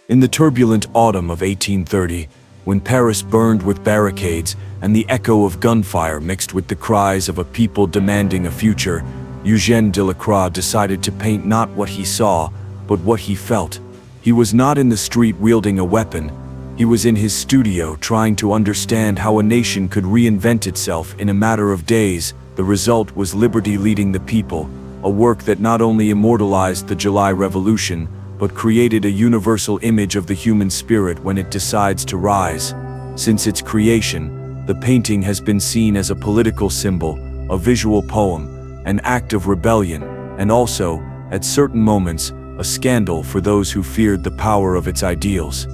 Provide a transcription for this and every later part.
In the turbulent autumn of 1830, when Paris burned with barricades and the echo of gunfire mixed with the cries of a people demanding a future, Eugène Delacroix decided to paint not what he saw, but what he felt. He was not in the street wielding a weapon. He was in his studio trying to understand how a nation could reinvent itself in a matter of days. The result was Liberty Leading the People, a work that not only immortalized the July Revolution, but created a universal image of the human spirit when it decides to rise. Since its creation, the painting has been seen as a political symbol, a visual poem, an act of rebellion, and also, at certain moments, a scandal for those who feared the power of its ideals.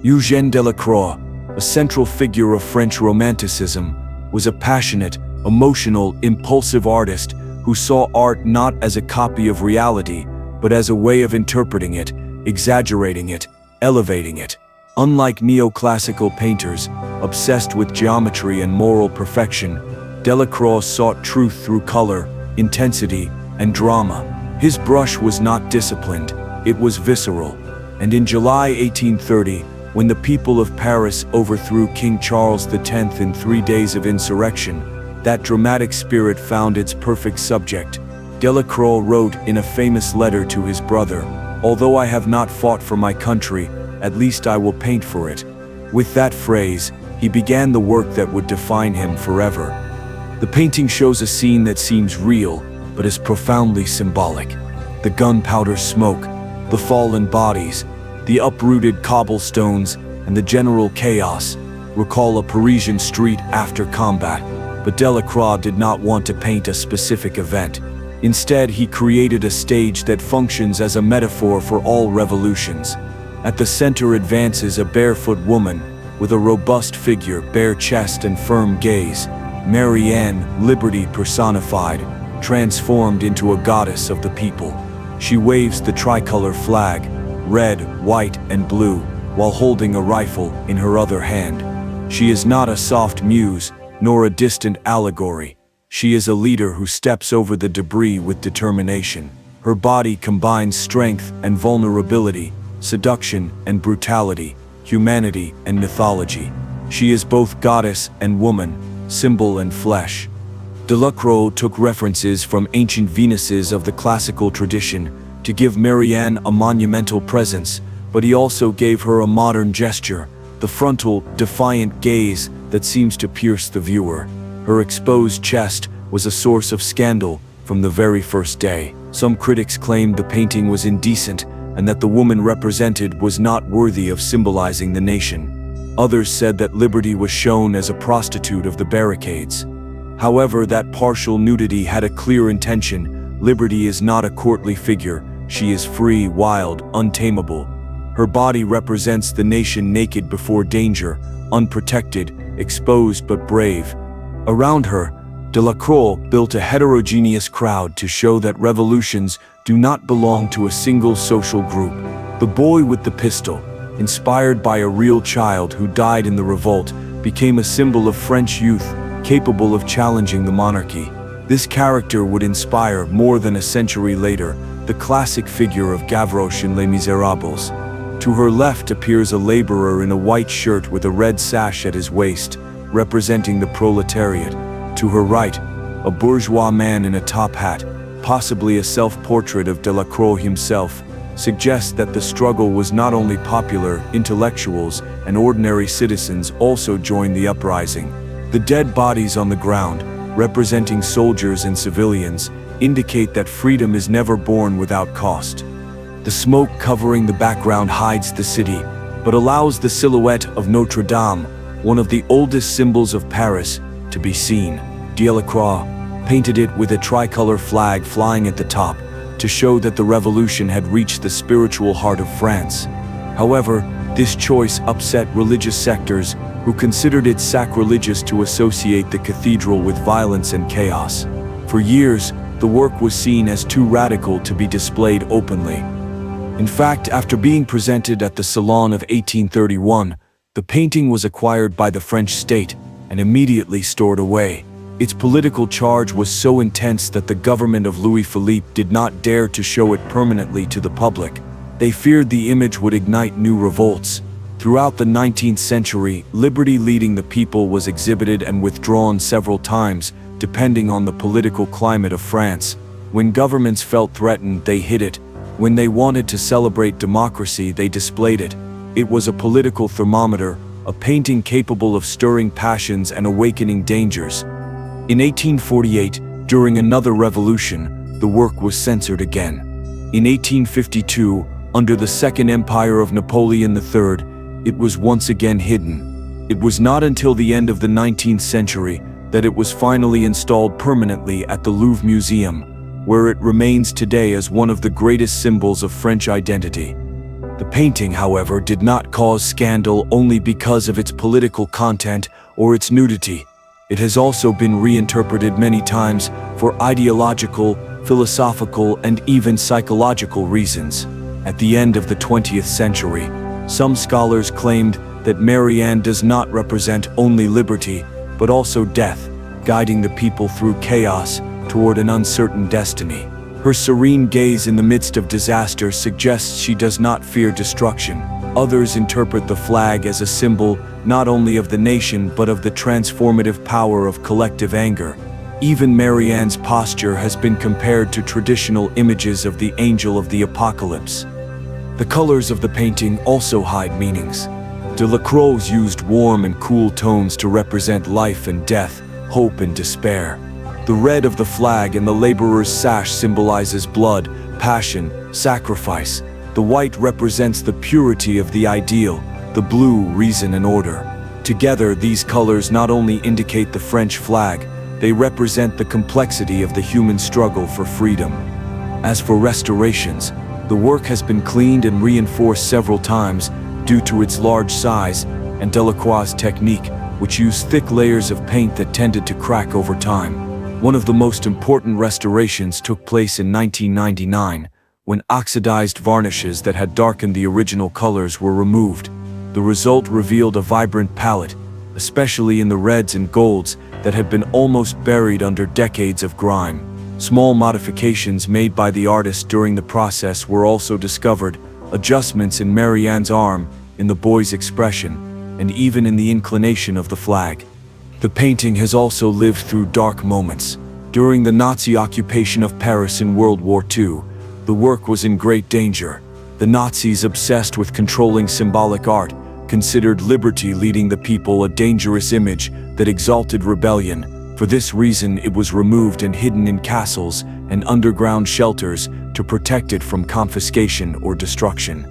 Eugène Delacroix, a central figure of French Romanticism, was a passionate, emotional, impulsive artist who saw art not as a copy of reality, but as a way of interpreting it, exaggerating it, elevating it. Unlike neoclassical painters, obsessed with geometry and moral perfection, Delacroix sought truth through color, intensity, and drama. His brush was not disciplined, it was visceral. And in July 1830, when the people of Paris overthrew King Charles X in 3 days of insurrection, that dramatic spirit found its perfect subject. Delacroix wrote in a famous letter to his brother, "Although I have not fought for my country, at least I will paint for it." With that phrase, he began the work that would define him forever. The painting shows a scene that seems real, but is profoundly symbolic. The gunpowder smoke, the fallen bodies, the uprooted cobblestones, and the general chaos recall a Parisian street after combat. But Delacroix did not want to paint a specific event. Instead, he created a stage that functions as a metaphor for all revolutions. At the center advances a barefoot woman, with a robust figure, bare chest and firm gaze. Marianne, liberty personified, transformed into a goddess of the people. She waves the tricolor flag, red, white, and blue, while holding a rifle in her other hand. She is not a soft muse, nor a distant allegory. She is a leader who steps over the debris with determination. Her body combines strength and vulnerability, seduction and brutality, humanity and mythology. She is both goddess and woman, symbol and flesh. Delacroix took references from ancient Venuses of the classical tradition to give Marianne a monumental presence, but he also gave her a modern gesture, the frontal, defiant gaze that seems to pierce the viewer. Her exposed chest was a source of scandal from the very first day. Some critics claimed the painting was indecent and that the woman represented was not worthy of symbolizing the nation. Others said that liberty was shown as a prostitute of the barricades. However, that partial nudity had a clear intention. Liberty is not a courtly figure. She is free, wild, untamable. Her body represents the nation naked before danger, unprotected, exposed but brave. Around her, Delacroix built a heterogeneous crowd to show that revolutions do not belong to a single social group. The boy with the pistol, inspired by a real child who died in the revolt, became a symbol of French youth capable of challenging the monarchy. This character would inspire, more than a century later, the classic figure of Gavroche in Les Miserables. To her left appears a laborer in a white shirt with a red sash at his waist, representing the proletariat. To her right, a bourgeois man in a top hat, possibly a self-portrait of Delacroix himself, suggests that the struggle was not only popular. Intellectuals and ordinary citizens also joined the uprising. The dead bodies on the ground, representing soldiers and civilians, indicate that freedom is never born without cost. The smoke covering the background hides the city, but allows the silhouette of Notre Dame, one of the oldest symbols of Paris, to be seen. Delacroix painted it with a tricolor flag flying at the top to show that the revolution had reached the spiritual heart of France. However, this choice upset religious sectors who considered it sacrilegious to associate the cathedral with violence and chaos. For years, the work was seen as too radical to be displayed openly. In fact, after being presented at the Salon of 1831, the painting was acquired by the French state and immediately stored away. Its political charge was so intense that the government of Louis Philippe did not dare to show it permanently to the public. They feared the image would ignite new revolts. Throughout the 19th century, liberty leading the people was exhibited and withdrawn several times, depending on the political climate of France. When governments felt threatened, they hid it. When they wanted to celebrate democracy, they displayed it. It was a political thermometer, a painting capable of stirring passions and awakening dangers. In 1848, during another revolution, the work was censored again. In 1852, under the Second Empire of Napoleon III, it was once again hidden. It was not until the end of the 19th century that it was finally installed permanently at the Louvre Museum, where it remains today as one of the greatest symbols of French identity. The painting, however, did not cause scandal only because of its political content or its nudity. It has also been reinterpreted many times for ideological, philosophical, and even psychological reasons. At the end of the 20th century, some scholars claimed that Marianne does not represent only liberty, but also death, guiding the people through chaos toward an uncertain destiny. Her serene gaze in the midst of disaster suggests she does not fear destruction. Others interpret the flag as a symbol not only of the nation but of the transformative power of collective anger. Even Marianne's posture has been compared to traditional images of the angel of the apocalypse. The colors of the painting also hide meanings. Delacroix used warm and cool tones to represent life and death, hope and despair. The red of the flag and the laborer's sash symbolizes blood, passion, sacrifice. The white represents the purity of the ideal, the blue, reason and order. Together, these colors not only indicate the French flag, they represent the complexity of the human struggle for freedom. As for restorations, the work has been cleaned and reinforced several times due to its large size and Delacroix's technique, which used thick layers of paint that tended to crack over time. One of the most important restorations took place in 1999, when oxidized varnishes that had darkened the original colors were removed. The result revealed a vibrant palette, especially in the reds and golds that had been almost buried under decades of grime. Small modifications made by the artist during the process were also discovered, adjustments in Marianne's arm, in the boy's expression, and even in the inclination of the flag. The painting has also lived through dark moments. During the Nazi occupation of Paris in World War II, the work was in great danger. The Nazis, obsessed with controlling symbolic art, considered liberty leading the people a dangerous image that exalted rebellion. For this reason, it was removed and hidden in castles and underground shelters to protect it from confiscation or destruction.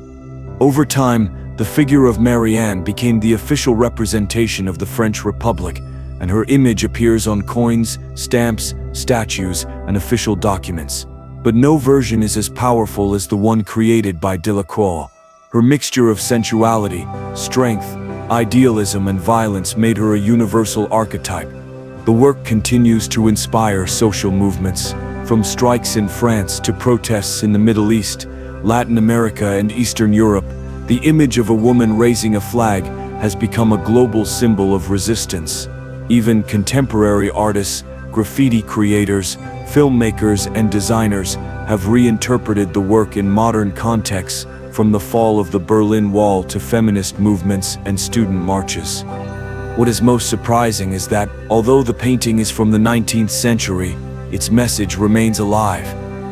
Over time, the figure of Marianne became the official representation of the French Republic, and her image appears on coins, stamps, statues, and official documents. But no version is as powerful as the one created by Delacroix. Her mixture of sensuality, strength, idealism, and violence made her a universal archetype. The work continues to inspire social movements, from strikes in France to protests in the Middle East, Latin America, and Eastern Europe. The image of a woman raising a flag has become a global symbol of resistance. Even contemporary artists, graffiti creators, filmmakers, and designers have reinterpreted the work in modern contexts, from the fall of the Berlin Wall to feminist movements and student marches. What is most surprising is that, although the painting is from the 19th century, its message remains alive.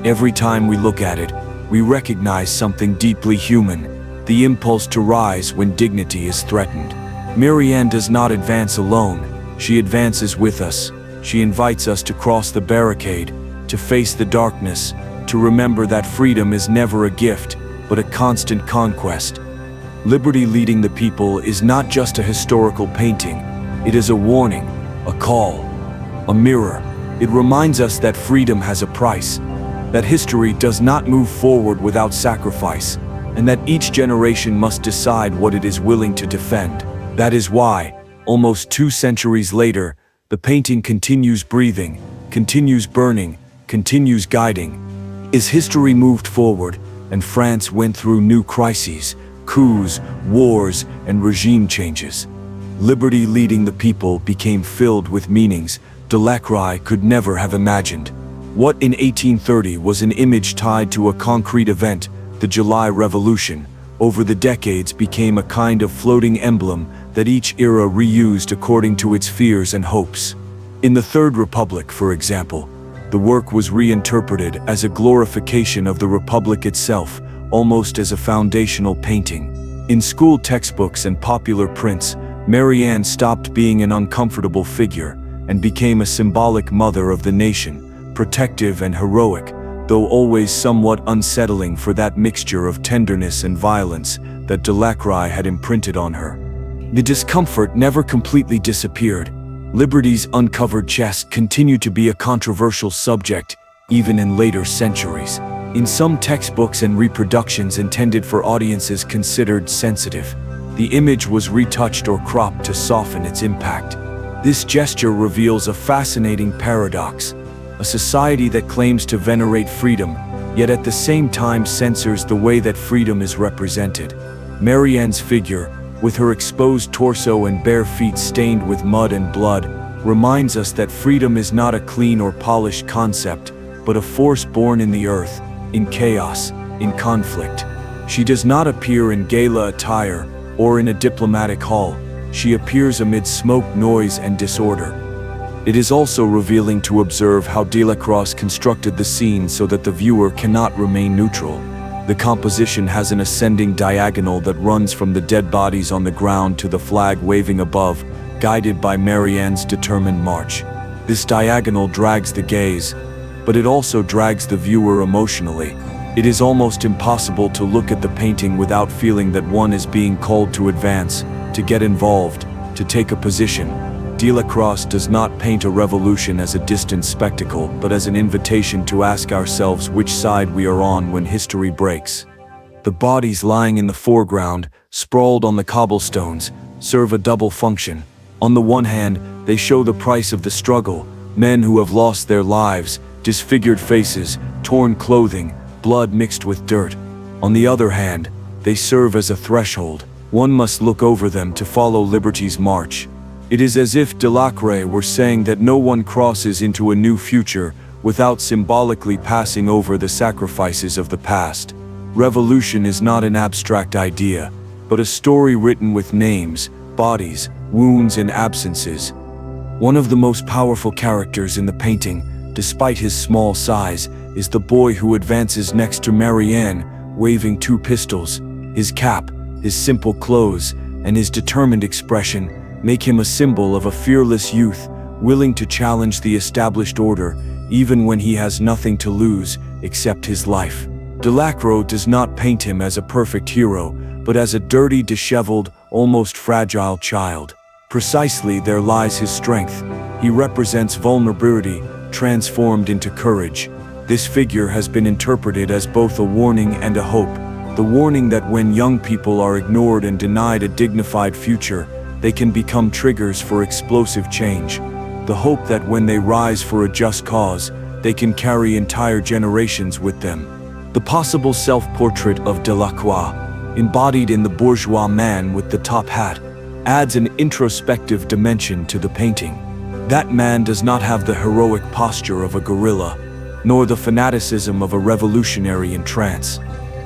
Every time we look at it, we recognize something deeply human, the impulse to rise when dignity is threatened. Marianne does not advance alone, she advances with us. She invites us to cross the barricade, to face the darkness, to remember that freedom is never a gift, but a constant conquest. Liberty leading the people is not just a historical painting, it is a warning, a call, a mirror. It reminds us that freedom has a price, that history does not move forward without sacrifice, and that each generation must decide what it is willing to defend. That is why, almost 2 centuries later, the painting continues breathing, continues burning, continues guiding. As history moved forward, and France went through new crises, coups, wars, and regime changes, liberty leading the people became filled with meanings Delacroix could never have imagined. What in 1830 was an image tied to a concrete event The July Revolution, over the decades became a kind of floating emblem that each era reused according to its fears and hopes. In the Third Republic, for example, the work was reinterpreted as a glorification of the Republic itself, almost as a foundational painting. In school textbooks and popular prints, Marianne stopped being an uncomfortable figure and became a symbolic mother of the nation, protective and heroic, though always somewhat unsettling for that mixture of tenderness and violence that Delacroix had imprinted on her. The discomfort never completely disappeared. Liberty's uncovered chest continued to be a controversial subject, even in later centuries. In some textbooks and reproductions intended for audiences considered sensitive, the image was retouched or cropped to soften its impact. This gesture reveals a fascinating paradox: a society that claims to venerate freedom, yet at the same time censors the way that freedom is represented. Marianne's figure, with her exposed torso and bare feet stained with mud and blood, reminds us that freedom is not a clean or polished concept, but a force born in the earth, in chaos, in conflict. She does not appear in gala attire or in a diplomatic hall. She appears amid smoke, noise, and disorder. It is also revealing to observe how Delacroix constructed the scene so that the viewer cannot remain neutral. The composition has an ascending diagonal that runs from the dead bodies on the ground to the flag waving above, guided by Marianne's determined march. This diagonal drags the gaze, but it also drags the viewer emotionally. It is almost impossible to look at the painting without feeling that one is being called to advance, to get involved, to take a position. Delacroix does not paint a revolution as a distant spectacle, but as an invitation to ask ourselves which side we are on when history breaks. The bodies lying in the foreground, sprawled on the cobblestones, serve a double function. On the one hand, they show the price of the struggle: men who have lost their lives, disfigured faces, torn clothing, blood mixed with dirt. On the other hand, they serve as a threshold. One must look over them to follow liberty's march. It is as if Delacroix were saying that no one crosses into a new future without symbolically passing over the sacrifices of the past. Revolution is not an abstract idea, but a story written with names, bodies, wounds, and absences. One of the most powerful characters in the painting, despite his small size, is the boy who advances next to Marianne, waving two pistols. His cap, his simple clothes, and his determined expression make him a symbol of a fearless youth, willing to challenge the established order, even when he has nothing to lose except his life. Delacroix does not paint him as a perfect hero, but as a dirty, disheveled, almost fragile child. Precisely there lies his strength. He represents vulnerability, transformed into courage. This figure has been interpreted as both a warning and a hope. The warning that when young people are ignored and denied a dignified future, they can become triggers for explosive change. The hope that when they rise for a just cause, they can carry entire generations with them. The possible self-portrait of Delacroix, embodied in the bourgeois man with the top hat, adds an introspective dimension to the painting. That man does not have the heroic posture of a guerrilla, nor the fanaticism of a revolutionary in trance.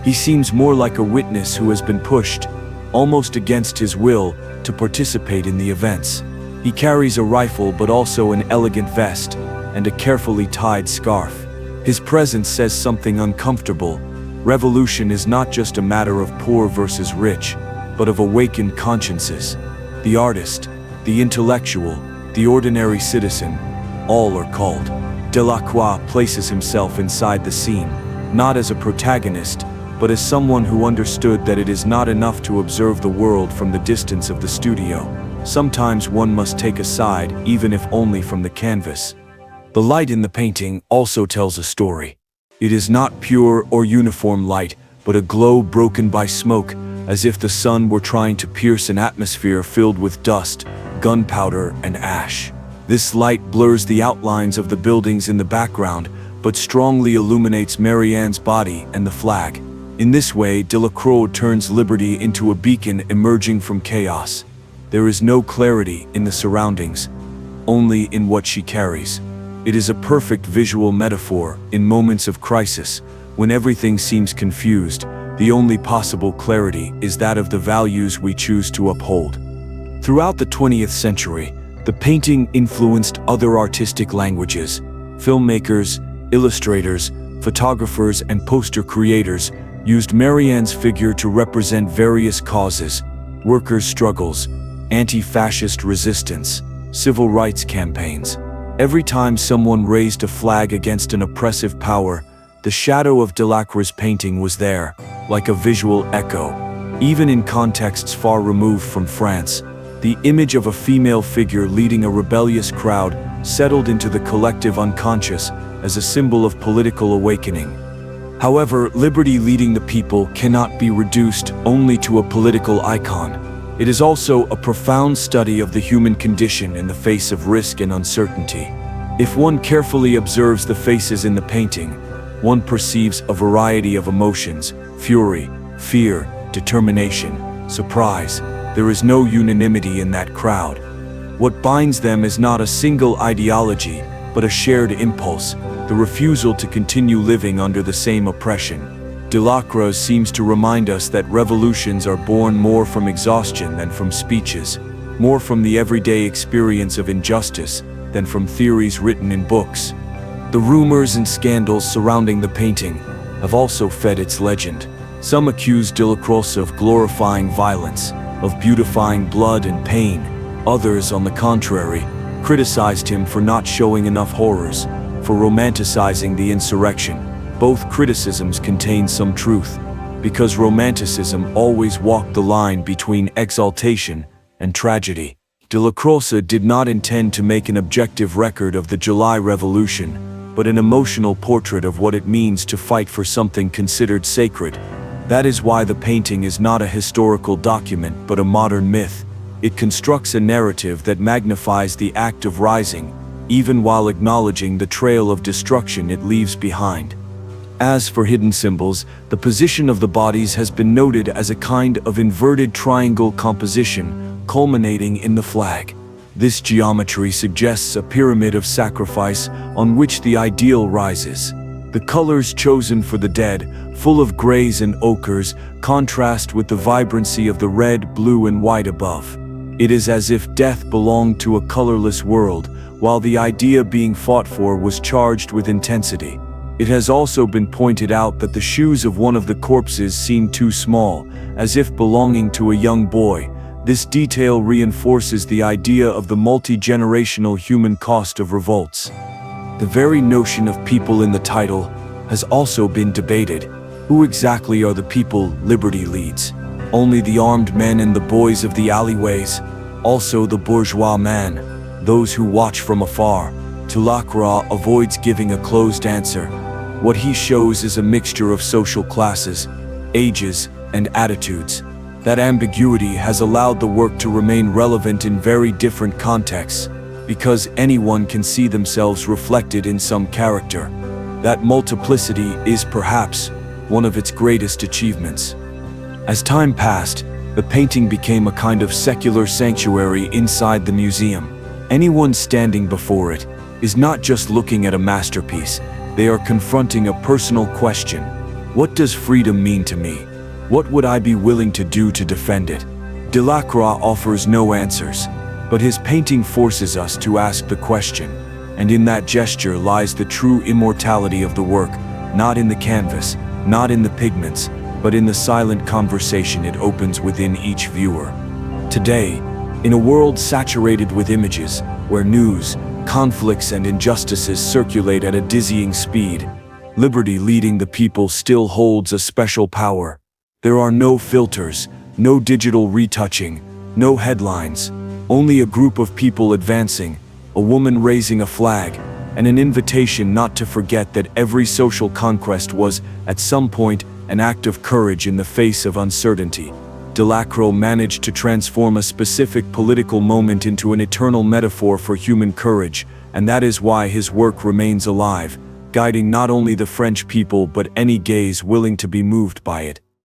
He seems more like a witness who has been pushed, almost against his will, to participate in the events. He carries a rifle but also an elegant vest and a carefully tied scarf. His presence says something uncomfortable. Revolution is not just a matter of poor versus rich, but of awakened consciences. The artist, the intellectual, the ordinary citizen, all are called. Delacroix places himself inside the scene, not as a protagonist, but as someone who understood that it is not enough to observe the world from the distance of the studio. Sometimes one must take a side, even if only from the canvas. The light in the painting also tells a story. It is not pure or uniform light, but a glow broken by smoke, as if the sun were trying to pierce an atmosphere filled with dust, gunpowder, and ash. This light blurs the outlines of the buildings in the background, but strongly illuminates Marianne's body and the flag. In this way, Delacroix turns liberty into a beacon emerging from chaos. There is no clarity in the surroundings, only in what she carries. It is a perfect visual metaphor in moments of crisis, when everything seems confused. The only possible clarity is that of the values we choose to uphold. Throughout the 20th century, the painting influenced other artistic languages. Filmmakers, illustrators, photographers, and poster creators used Marianne's figure to represent various causes: workers' struggles, anti-fascist resistance, civil rights campaigns. Every time someone raised a flag against an oppressive power, the shadow of Delacroix's painting was there, like a visual echo. Even in contexts far removed from France, the image of a female figure leading a rebellious crowd settled into the collective unconscious as a symbol of political awakening. However, liberty leading the people cannot be reduced only to a political icon. It is also a profound study of the human condition in the face of risk and uncertainty. If one carefully observes the faces in the painting, one perceives a variety of emotions: fury, fear, determination, surprise. There is no unanimity in that crowd. What binds them is not a single ideology, but a shared impulse, the refusal to continue living under the same oppression. Delacroix seems to remind us that revolutions are born more from exhaustion than from speeches, more from the everyday experience of injustice than from theories written in books. The rumors and scandals surrounding the painting have also fed its legend. Some accuse Delacroix of glorifying violence, of beautifying blood and pain. Others, on the contrary, criticized him for not showing enough horrors, for romanticizing the insurrection. Both criticisms contain some truth, because Romanticism always walked the line between exaltation and tragedy. Delacroix did not intend to make an objective record of the July Revolution, but an emotional portrait of what it means to fight for something considered sacred. That is why the painting is not a historical document but a modern myth. It constructs a narrative that magnifies the act of rising, even while acknowledging the trail of destruction it leaves behind. As for hidden symbols, the position of the bodies has been noted as a kind of inverted triangle composition, culminating in the flag. This geometry suggests a pyramid of sacrifice on which the ideal rises. The colors chosen for the dead, full of grays and ochres, contrast with the vibrancy of the red, blue, and white above. It is as if death belonged to a colorless world, while the idea being fought for was charged with intensity. It has also been pointed out that the shoes of one of the corpses seem too small, as if belonging to a young boy. This detail reinforces the idea of the multi-generational human cost of revolts. The very notion of people in the title has also been debated. Who exactly are the people liberty leads? Only the armed men and the boys of the alleyways? Also the bourgeois man, those who watch from afar? Delacroix avoids giving a closed answer. What he shows is a mixture of social classes, ages, and attitudes. That ambiguity has allowed the work to remain relevant in very different contexts, because anyone can see themselves reflected in some character. That multiplicity is perhaps one of its greatest achievements. As time passed, the painting became a kind of secular sanctuary inside the museum. Anyone standing before it is not just looking at a masterpiece, they are confronting a personal question. What does freedom mean to me? What would I be willing to do to defend it? Delacroix offers no answers, but his painting forces us to ask the question, and in that gesture lies the true immortality of the work, not in the canvas, not in the pigments, but in the silent conversation it opens within each viewer. Today, in a world saturated with images, where news, conflicts, and injustices circulate at a dizzying speed, liberty leading the people still holds a special power. There are no filters, no digital retouching, no headlines, only a group of people advancing, a woman raising a flag, and an invitation not to forget that every social conquest was, at some point, an act of courage in the face of uncertainty. Delacroix managed to transform a specific political moment into an eternal metaphor for human courage, and that is why his work remains alive, guiding not only the French people but any gaze willing to be moved by it.